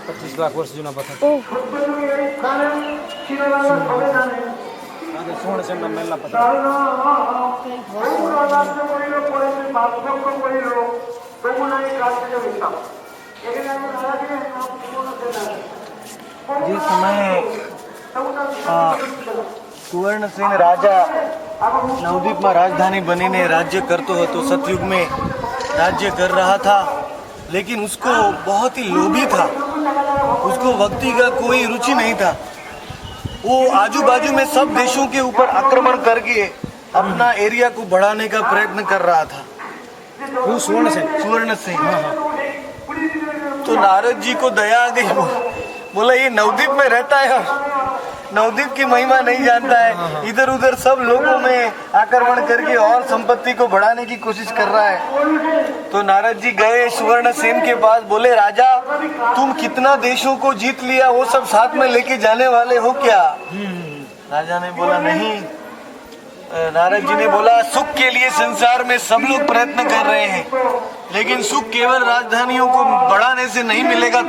पच्चीस लाख वर्ष जुना पत्थर स्वर्ण से मेला पत्थर जिस समय સુવર્ણસેન રાજા નવદીપમાં राजधानी बनीने राज्य करते हो तो सतयुग में राज्य कर रहा था, लेकिन उसको बहुत ही लोभी था। उसको भक्ति का कोई रुचि नहीं था। वो आजू बाजू में सब देशों के ऊपर आक्रमण करके अपना एरिया को बढ़ाने का प्रयत्न कर रहा था। वो सुवर्णसेन तो नारद जी को दया आ गई। बोला ये नवदीप में रहता है, नवदीप की महिमा नहीं जानता है, इधर उधर सब लोगों में आक्रमण करके और संपत्ति को बढ़ाने की कोशिश कर रहा है। तो नारद जी गए सुवर्णसेन के पास, बोले राजा तुम कितना देशों को जीत लिया, वो सब साथ में लेके जाने वाले हो क्या? राजा ने बोला नहीं। नारद जी ने बोला सुख के लिए संसार में सब लोग प्रयत्न कर रहे हैं, लेकिन सुख केवल राजधानियों को बढ़ाने से नहीं मिलेगा।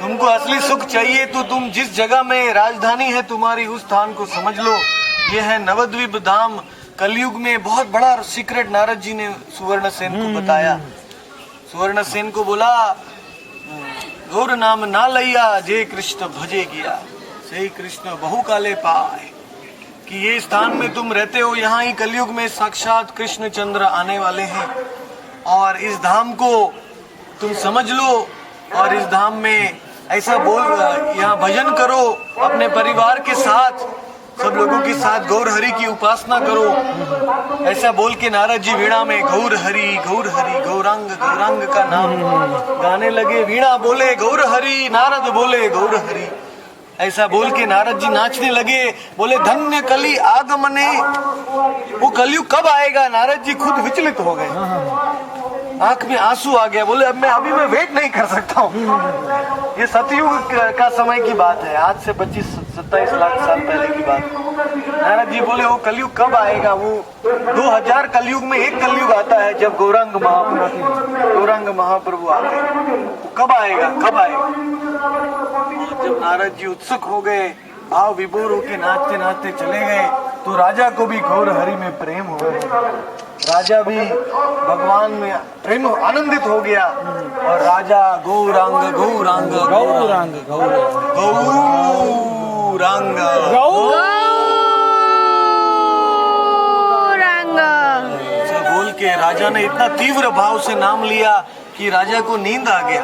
तुमको असली सुख चाहिए तो तुम जिस जगह में राजधानी है तुम्हारी उस स्थान को समझ लो। ये है नवद्वीप धाम। कलयुग में बहुत बड़ा सीक्रेट नारद जी ने सुवर्णसेन को बताया। सुवर्णसेन को बोला गौर नाम ना लैया जे कृष्ण भजे किया सही कृष्ण बहु काले पाए, कि ये स्थान में तुम रहते हो, यहाँ ही कलयुग में साक्षात कृष्ण चंद्र आने वाले हैं और इस धाम को तुम समझ लो और इस धाम में ऐसा बोल यहाँ भजन करो अपने परिवार के साथ, सब लोगों के साथ गौर हरि की उपासना करो। ऐसा बोल के नारद जी वीणा में गौर हरि गौरांग गौरांग का नाम गाने लगे। वीणा बोले गौर हरि, नारद बोले गौर हरि। ऐसा बोल के नारद जी नाचने लगे। बोले धन्य कली आगमने, वो कलयुग कब आएगा? नारद जी खुद विचलित हो गए, आंख में आंसू आ गया। बोले अब मैं वेट नहीं कर सकता हूँ। ये सतयुग का समय की बात है, आज से 25-27 लाख साल पहले की बात। नारद जी बोले वो कलयुग कब आएगा? वो 2000 कलयुग में एक कलयुग आता है जब गौरांग महाप्रभु आते हैं। वो कब आएगा? जब नारद जी उत्सुक हो गए, भाव विभोर होके नाचते नाचते चले गए, तो राजा को भी गौर हरि में प्रेम हो गया। राजा भी भगवान में प्रेम आनंदित हो गया और राजा गौरांग गौरांग गौरांग गौरांग से बोल के राजा ने इतना तीव्र भाव से नाम लिया कि राजा को नींद आ गया।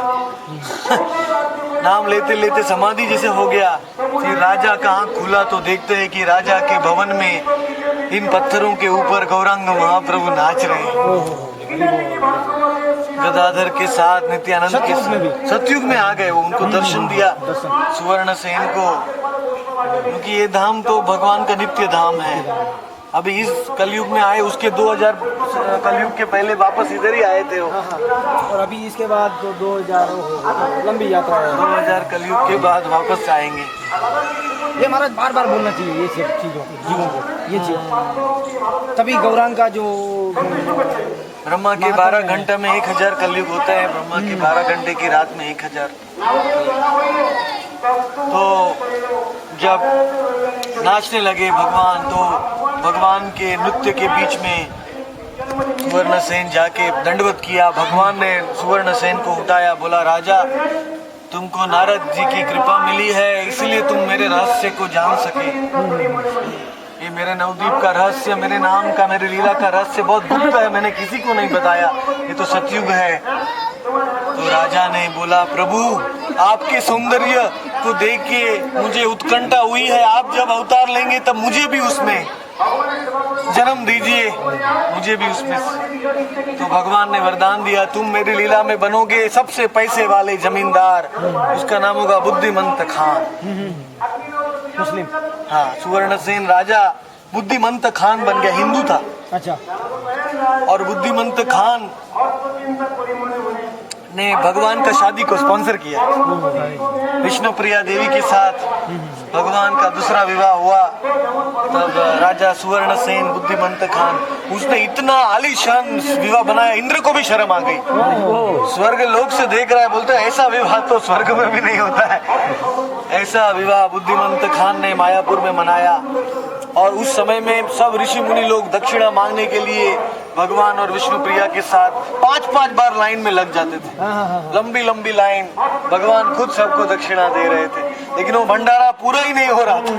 नाम लेते लेते समाधि जैसे हो गया। फिर राजा का आंख खुला तो देखते हैं कि राजा के भवन में इन पत्थरों के ऊपर गौरांग महाप्रभु नाच रहे हैं गदाधर के साथ, नित्यानंद के साथ। सतयुग में आ गए वो, उनको दर्शन दिया सुवर्णसेन को, क्योंकि ये धाम तो भगवान का नित्य धाम है। अभी इस कलयुग में आए, उसके 2000 कलयुग के पहले वापस इधर ही आए थे वो। और अभी इसके बाद 2000 लंबी यात्रा है, 2000 कलयुग के बाद वापस आएंगे। ये महाराज बार बार बोलना चाहिए ये सब चीजों को, ये चीज तभी गौरांग का जो ब्रह्मा के 12 घंटे में 1000 कलयुग होता है, ब्रह्मा के 12 घंटे की रात में 1000। तो जब नाचने लगे भगवान, तो भगवान के नृत्य के बीच में सुवर्णसेन जाके दंडवत किया। भगवान ने सुवर्णसेन को उठाया, बोला राजा तुमको नारद जी की कृपा मिली है, इसलिए तुम मेरे रहस्य को जान सके। ये मेरे नवदीप का रहस्य, मेरे नाम का, मेरे लीला का रहस्य बहुत गुप्त है, मैंने किसी को नहीं बताया, ये तो सतयुग है। तो राजा ने बोला प्रभु आपके सौंदर्य को देख के मुझे उत्कंठा हुई है, आप जब अवतार लेंगे तब मुझे भी उसमें जन्म दीजिए, मुझे भी उसमें। तो भगवान ने वरदान दिया, तुम मेरी लीला में बनोगे सबसे पैसे वाले जमींदार, उसका नाम होगा बुद्धिमंत खान। मुस्लिम, हाँ, सुवर्णसेन राजा बुद्धिमंत खान बन गया, हिंदू था। अच्छा। और बुद्धिमंत खान ने भगवान का शादी को स्पॉन्सर किया। विष्णु प्रिया देवी के साथ भगवान का दूसरा विवाह हुआ। तब राजा सुवर्ण सेन बुद्धिमंत खान, उसने इतना आलीशान विवाह बनाया, इंद्र को भी शर्म आ गई। स्वर्ग लोक से देख रहा है, बोलता है ऐसा विवाह तो स्वर्ग में भी नहीं होता है। ऐसा विवाह बुद्धिमंत खान ने मायापुर में मनाया। और उस समय में सब ऋषि मुनि लोग दक्षिणा मांगने के लिए भगवान और विष्णु प्रिया के साथ 5-5 बार लाइन में लग जाते थे। लंबी लंबी लाइन, भगवान खुद सबको दक्षिणा दे रहे थे, लेकिन वो भंडारा पूरा ही नहीं हो रहा था।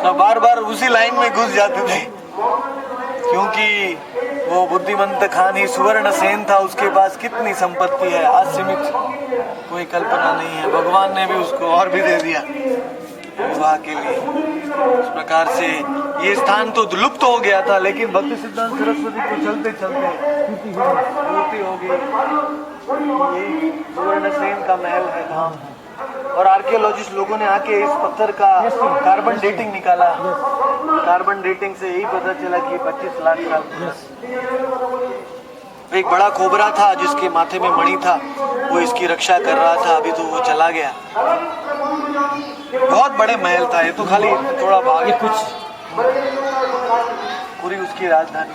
तो बार बार उसी लाइन में घुस जाते थे, क्योंकि वो बुद्धिमंत खान ही सुवर्ण सेन था। उसके पास कितनी संपत्ति है, असीमित, कोई कल्पना नहीं है। भगवान ने भी उसको और भी दे दिया विवाह के लिए। इस प्रकार से ये स्थान तो लुप्त हो गया था, लेकिन भक्ति सिद्धांत सरस्वती को चलते चलते पूर्ति हो गई। ये सुवर्ण सेन का महल है धाम। और आर्कियोलॉजिस्ट लोगों ने आके इस पत्थर का कार्बन डेटिंग निकाला। कार्बन डेटिंग से यही पता चला कि 25 लाख साल। एक बड़ा कोबरा था जिसके माथे में मणि था, वो इसकी रक्षा कर रहा था। अभी तो वो चला गया। बहुत बड़े महल था, ये तो खाली थोड़ा भाग, ये कुछ पूरी उसकी राजधानी।